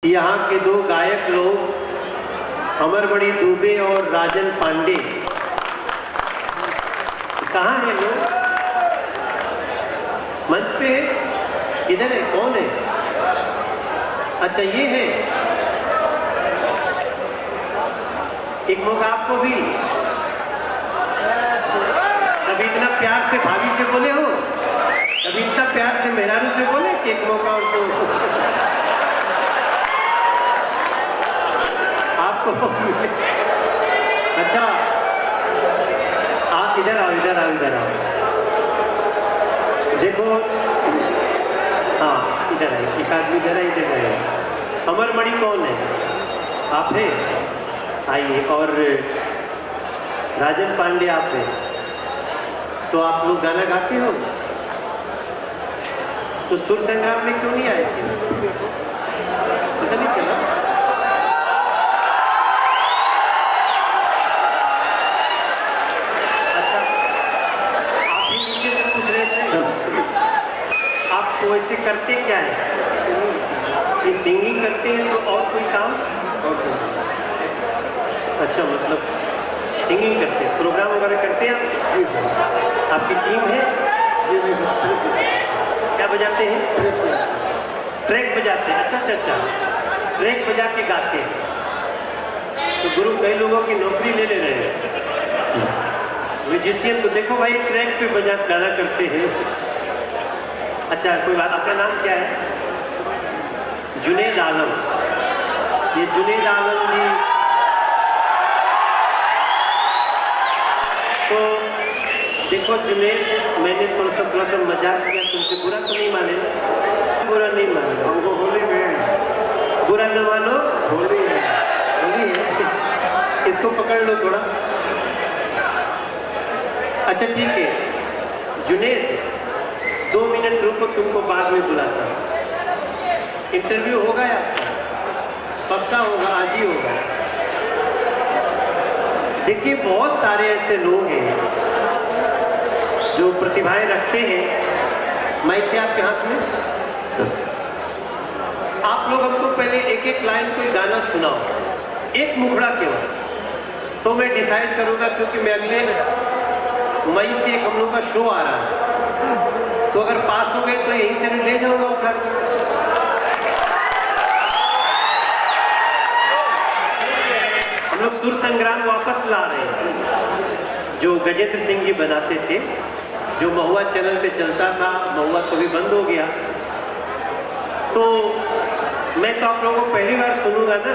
यहाँ के दो गायक लोग अमरमणि दुबे और राजन पांडे कहाँ हैं लोग? मंच पे है? इधर है? कौन है? अच्छा ये है। एक मौका आपको भी। कभी इतना प्यार से भाभी से बोले हो, कभी इतना प्यार से मेहरारू से बोले कि एक मौका और तो आपको। अच्छा आप इधर आओ, इधर आओ, इधर आओ। देखो हाँ इधर है, एक आदमी इधर है, इधर है। अमरमणि कौन है? आप हैं? आइए। और राजन पांडे आप हैं? तो आप लोग गाना गाते हो तो सुर संग्राम में क्यों नहीं आए थे? पता नहीं चला? अच्छा आप ही नीचे से पूछ रहे थे। आप वैसे करते क्या है? ये सिंगिंग करते हैं तो और कोई काम? अच्छा मतलब सिंगिंग करते हैं, प्रोग्राम वगैरह करते हैं आप? जी सर। आपकी टीम है? जी नहीं सर। क्या बजाते हैं? ट्रैक बजाते हैं। अच्छा अच्छा अच्छा, ट्रैक बजा के गाते हैं। तो गुरु कई लोगों की नौकरी ले ले रहे हैं। म्यूजिशियन को देखो भाई ट्रैक पे बजा गाना करते हैं। अच्छा कोई बात। आपका नाम क्या है? जुनेद आलम। ये जुनेद आलम जी तो देखो जुनेद, मैंने थोड़ा सा मजाक किया तुमसे, बुरा तो नहीं माने? बुरा नहीं माने? हमको होली में बुरा न मानो, होली है। होली है। इसको पकड़ लो थोड़ा। अच्छा ठीक है जुनेद, 2 मिनट रुको, तुमको बाद में बुलाता हूँ। इंटरव्यू होगा या पक्का होगा? आज ही होगा। देखिए बहुत सारे ऐसे लोग हैं जो प्रतिभाएं रखते हैं। माइक है आपके हाथ में सर। आप लोग हमको पहले एक एक लाइन कोई गाना सुनाओ, एक मुखड़ा केवल, तो मैं डिसाइड करूंगा। क्योंकि मैं अगले मई से एक हम लोग का शो आ रहा है, तो अगर पास हो गए तो यहीं से ले जाऊंगा उठा के। हम लोग सुर संग्राम वापस ला रहे हैं, जो गजेंद्र सिंह जी बनाते थे, जो महुआ चैनल पे चलता था। महुआ तो भी बंद हो गया। तो मैं तो आप लोगों को पहली बार सुनूंगा ना,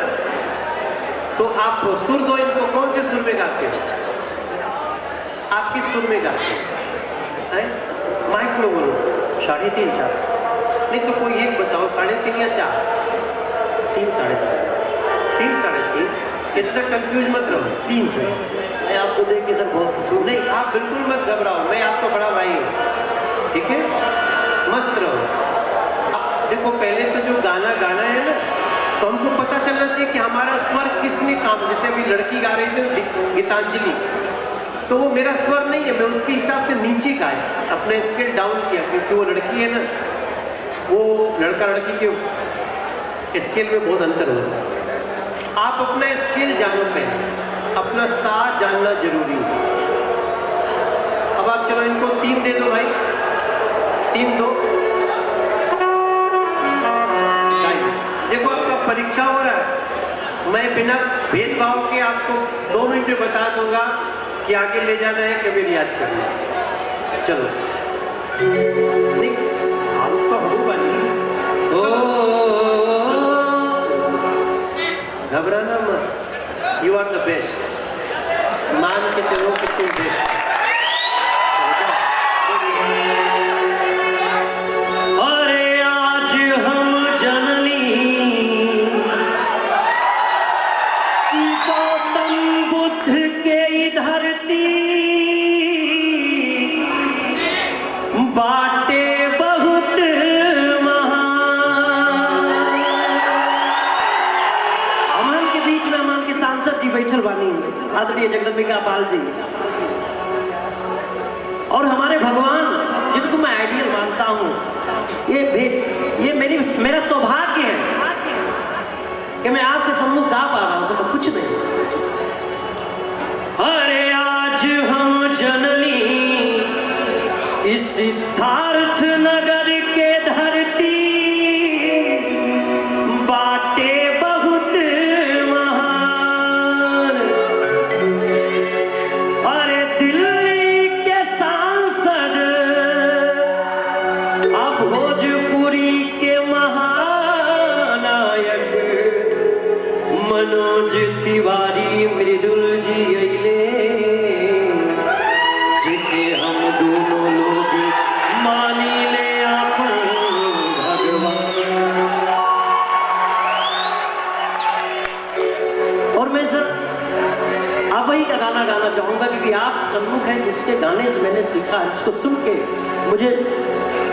तो आप सुर दो इनको। कौन से सुर में गाते हो? आप किस सुर में गाते हो? माइक में बोलो। 3.5 4? नहीं तो कोई एक बताओ, 3.5 या 4? 3 3.5। 3 3.5? इतना कंफ्यूज मत रहो। 3 से मैं आपको देख के सर बहुत नहीं, आप बिल्कुल मत घबराओ, मैं आपका बड़ा भाई हूँ, ठीक है? मस्त रहो। आप देखो पहले तो जो गाना गाना है ना, तो हमको पता चलना चाहिए कि हमारा स्वर किसने काम। जैसे अभी लड़की गा रही थी गीतांजलि, तो वो मेरा स्वर नहीं है, मैं उसके हिसाब से नीचे गाया, अपना स्केल डाउन किया। क्योंकि वो लड़की है ना, वो लड़का लड़की के स्केल में बहुत अंतर होता है। आप अपना स्किल जानो पहले, अपना साथ जानना जरूरी है। अब आप चलो इनको 3 दे दो भाई, 3 दो। देखो आपका परीक्षा हो रहा है, मैं बिना भेदभाव के आपको 2 मिनट में बता दूंगा कि आगे ले जाना है कभी रियाज करना है। चलो नहीं हम तो होगा नहीं, घबराना मत। You are the best. मान के चलो कि तुम बेस्ट। अरे आज हम जननी गौतम बुद्ध के धरती बाटे बहुत सांसद जी बैठल बानी, आदरणीय जगदम्बिका पाल जी, और हमारे भगवान जिनको मैं आइडियल मानता हूँ। ये मेरा सौभाग्य है कि मैं आपके सम्मुख गा पा रहा हूं, सब कुछ नहीं। अरे आज हम जननी कि सिद्धार्थ नगर के धरती बाटे बहुत महान। अरे दिल्ली के सांसद अब भोजपुरी के महानायक मनोज तिवारी मृदुल जी अइले, जिके हम दोनों लोग मानी ले अपन भगवान। और मैं सर आप वही का गाना गाना चाहूंगा, क्योंकि आप सम्मुख हैं जिसके गाने से मैंने सीखा, जिसको सुन के मुझे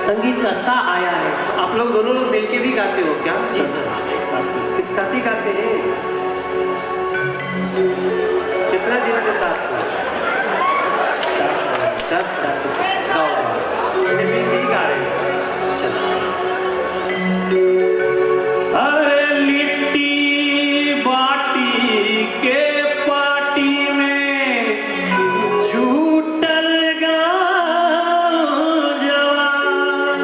संगीत का सा आया है। आप लोग दोनों लोग मिलके भी गाते हो क्या? जी सर, एक साथ ही गाते हैं। कितना दिन से साथ हो? 4 साल। 4 से गाओ मिलके ही गा रहे हैं। चलो। अरे लिट्टी बाटी के पार्टी में झूठल गाँव जवान,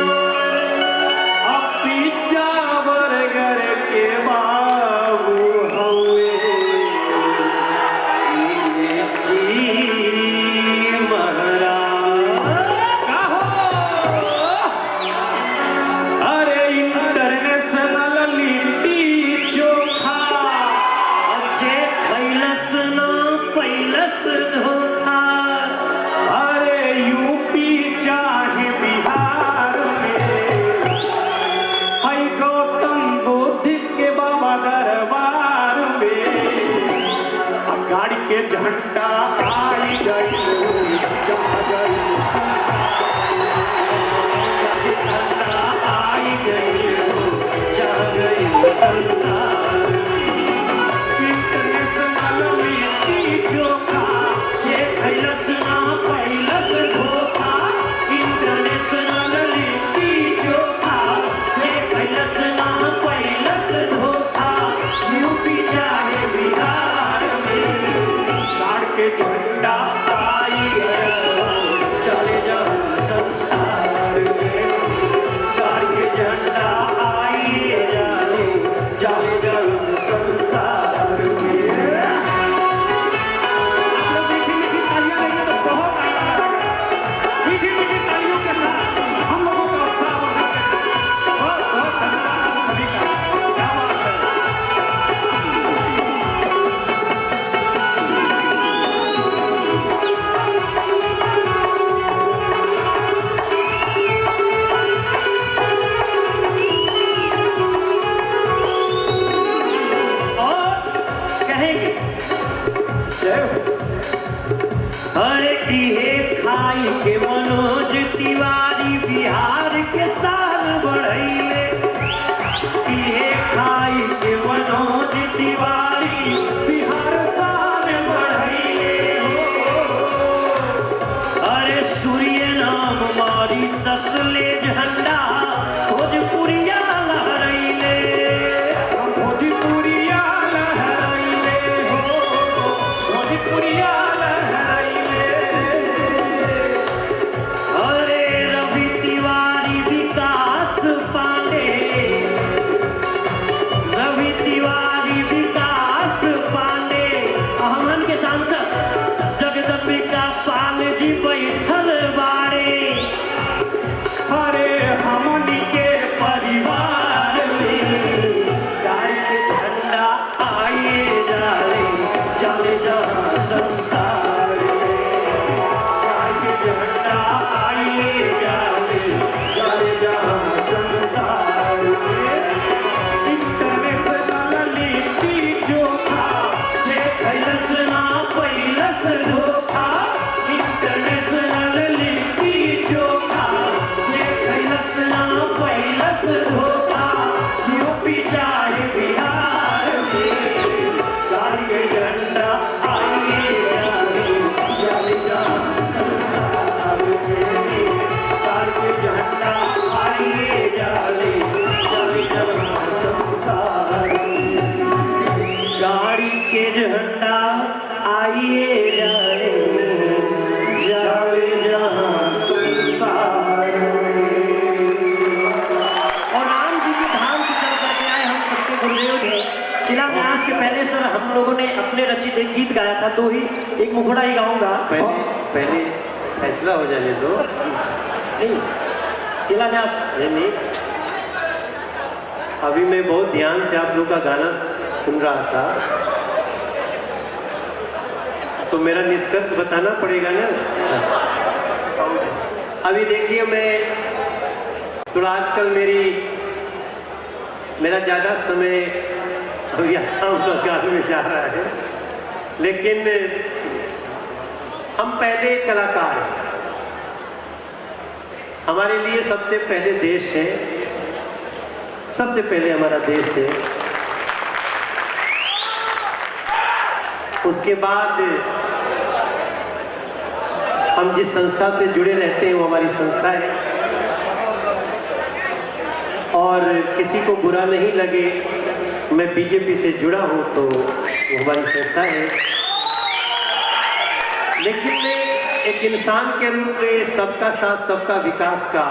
अब पिज्जा बर्गर के बाबू हवे जी महाराज। अरे इंटरनेशनल लिट्टी चोखा अच्छे खैलस ना पैलस धोखा। अरे यूपी चाहे बिहार में है गौतम बुद्ध के बाबा दरबार में गाड़ी के झंडा आई गई आई गई जहाँ गई संसार। इंटरनेशनल लिट्टी चोखा जे खैलस ना पैलस धोखा। इंटरनेशनल लिट्टी चोखा जे खैलस ना पैलस धोखा। यूपी चाहे बिहार में गाड़ के झंडा आई गया चले जाओ संसार में। गाड़ के झंडा गुरुदेव ने शिलान्यास के पहले सर हम लोगों ने अपने रचित एक गीत गाया था, तो ही एक मुखड़ा ही गाऊंगा। पहले फैसला हो जाने दो। नहीं, शिलान्यास नहीं, अभी मैं बहुत ध्यान से आप लोग का गाना सुन रहा था, तो मेरा निष्कर्ष बताना पड़ेगा ना सर। अभी देखिए, मैं थोड़ा आजकल मेरा ज़्यादा समय अभी आसाम बंगाल में जा रहा है, लेकिन हम पहले कलाकार हैं। हमारे लिए सबसे पहले देश है, सबसे पहले हमारा देश है, उसके बाद हम जिस संस्था से जुड़े रहते हैं वो हमारी संस्था है। और किसी को बुरा नहीं लगे, मैं बीजेपी से जुड़ा हूँ तो वो हमारी संस्था है, लेकिन मैं एक इंसान के रूप में सबका साथ सबका विकास का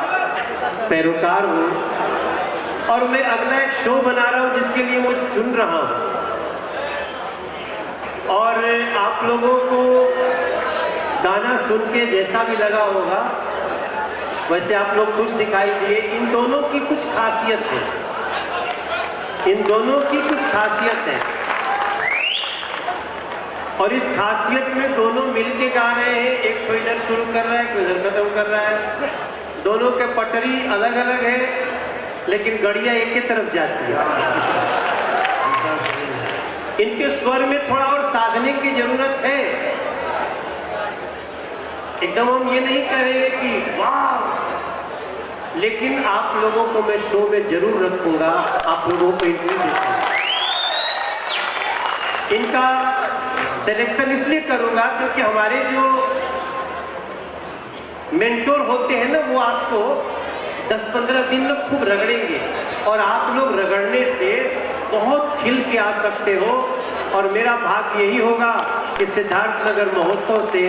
पैरोकार हूँ। और मैं अगला एक शो बना रहा हूँ जिसके लिए मैं चुन रहा हूँ। और आप लोगों को गाना सुन के जैसा भी लगा होगा वैसे आप लोग खुश दिखाई दिए। इन दोनों की कुछ खासियत है, इन दोनों की कुछ खासियत है, और इस खासियत में दोनों मिलके गा रहे हैं। एक तो इधर शुरू कर रहा है, एक इधर खत्म कर रहा है। दोनों के पटरी अलग अलग है, लेकिन गड़िया एक ही तरफ जाती है। इनके स्वर में थोड़ा और साधने की जरूरत है। एकदम हम ये नहीं कहेंगे कि वाह, लेकिन आप लोगों को मैं शो में जरूर रखूंगा, आप लोगों को इंटरव्यू देखूंगा। इनका सिलेक्शन इसलिए करूंगा क्योंकि हमारे जो मेंटोर होते हैं ना, वो आपको 10-15 दिन में खूब रगड़ेंगे, और आप लोग रगड़ने से बहुत खिल के आ सकते हो। और मेरा भाग्य यही होगा कि सिद्धार्थनगर महोत्सव से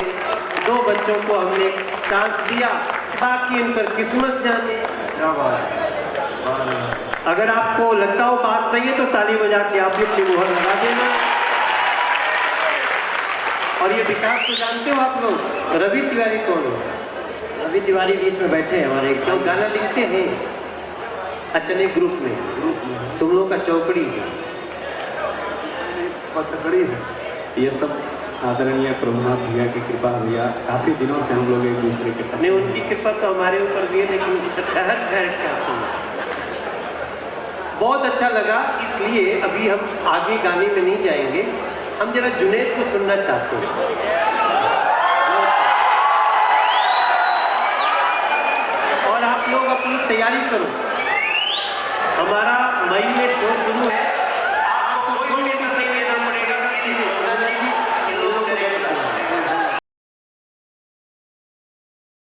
2 बच्चों को हमने चांस दिया, बाकी उनकर किस्मत जाने। क्या बात है। अगर आपको लगता हो बात सही है तो ताली बजा के आप भी अपनी मुहर लगा देना। और ये विकास को जानते हो आप लोग? रवि तिवारी कौन है? रवि तिवारी बीच में बैठे हैं हमारे, जो गाना लिखते हैं। अच्छा, नहीं, ग्रुप में तुम लोगों का चौकड़ी है, पतकड़ी है। ये सब आदरणीय प्रभुनाथ भैया की कृपा भैया, काफ़ी दिनों से हम लोग एक दूसरे के नहीं, उनकी कृपा तो हमारे ऊपर भी है, लेकिन ठहर ठहर के आती है। बहुत अच्छा लगा, इसलिए अभी हम आगे गाने में नहीं जाएंगे, हम जरा जुनैद को सुनना चाहते हैं। और आप लोग अपनी तैयारी करो, हमारा मई में शो शुरू है।